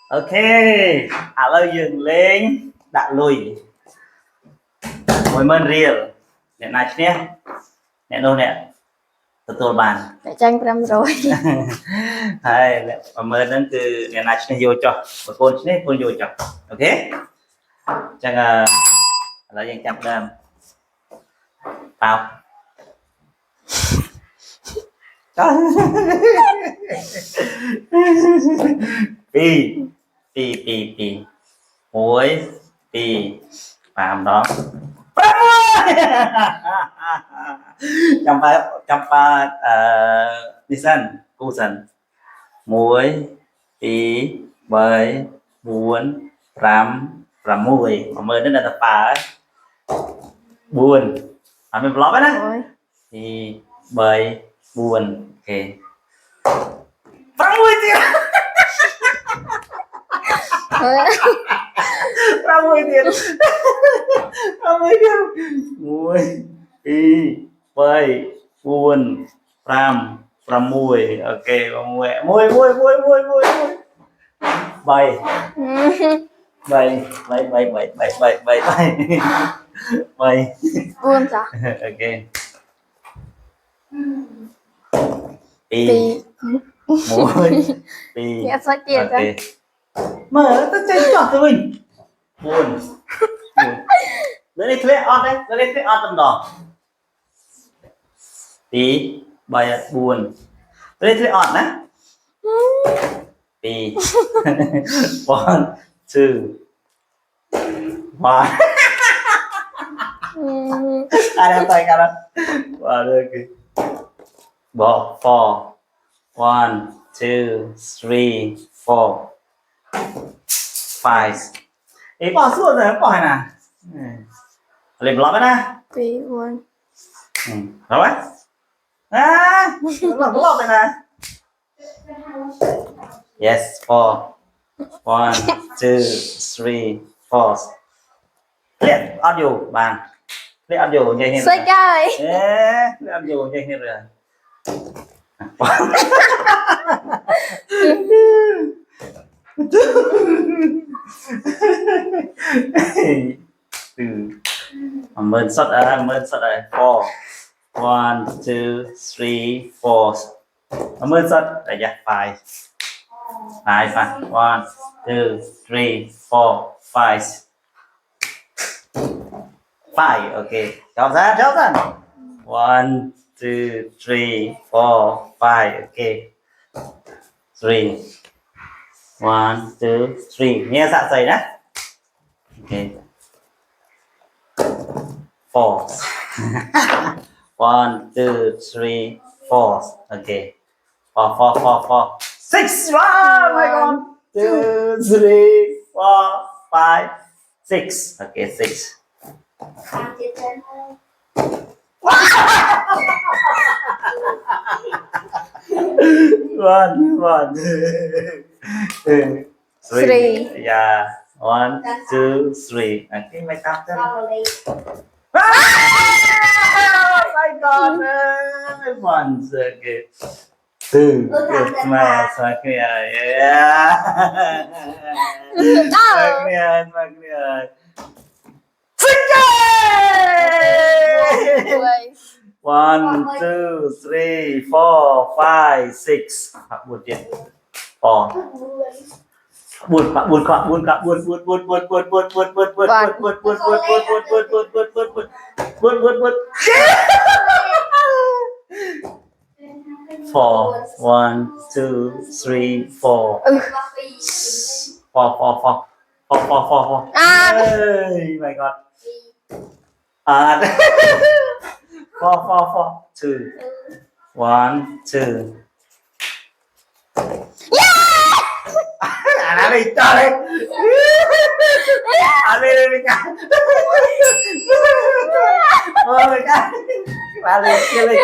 Ok, lâu dừng lên đặt lùi mùi mơn riêng nè này nhé nè đâu nè từ từ bàn để tranh trăm rồi hay mơn nó từ nè này vô cho một con nhé con vô cho ok chẳng là dành chậm đam tao pi pi muối pi làm đó Champa Nisan Kusan muối pi bảy buồn ram muối mà mới đến là tập phá buồn mình vlog ấy nè thì bảy buồn ok ram muối tiền ram muối tiền muối pi bảy buồn ram muối ok muối bảy bảy buồn sao ok pi muối pi nghe sao tiền ra mở tao chơi chọn cho mình buồn lấy đi thuê on đấy lấy đi thuê on tầm đỏ tí bài buồn lấy đi thuê on đấy tí one two one ai đang tay cả đó và được bỏ four one two three four five ý bỏ suốt rồi bỏ này nè lên blog đấy nè vì buồn rồi làm blog này nè yes four one two three four liệt audio bàn liệt audio nhanh hơn xoay cây liệt audio nhanh hơn rồi mơn sắt đây four one two three four mơn sắt đây dạ five one two three four five ok chọn ra one two three four five ok three one two three nghe dạ dày đấy ok four one two three four okay four six wow my god two three four five six okay six one three yeah one two three okay my god my god one okay two good smash yeah one two three four five six buồn tiền four buồn four one two three four four hey my god four two one two anh đi chơi anh đi cả ôi cái bà lên kia lên